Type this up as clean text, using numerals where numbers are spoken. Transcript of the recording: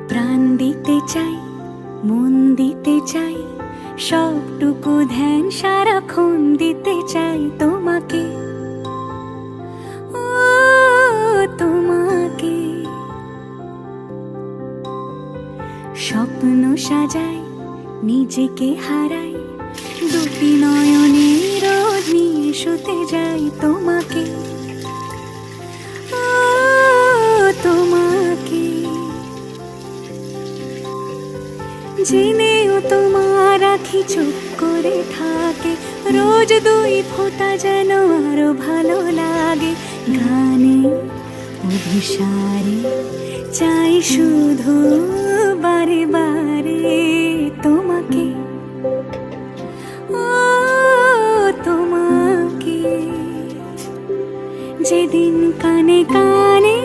প্রাণ দিতে চাই, মন দিতে চাই, সবটুকু ধ্যান সারাক্ষণ দিতে চাই তোমাকে, ও তোমাকে। স্বপ্ন সাজাই, নিজেকে হারাই, দুটি নয়নে রোদ নিয়ে শুতে যাই তোমাকে, ও তোমাকে। জেনেও তোমার আঁখি চুপ করে থাকে, রোজ দুই ফোঁটা যেন আরো ভালো লাগে। গানে অভিসারে চাই শুধু বারে বারে তোমাকে, ও তোমাকে। যেদিন কানে কানে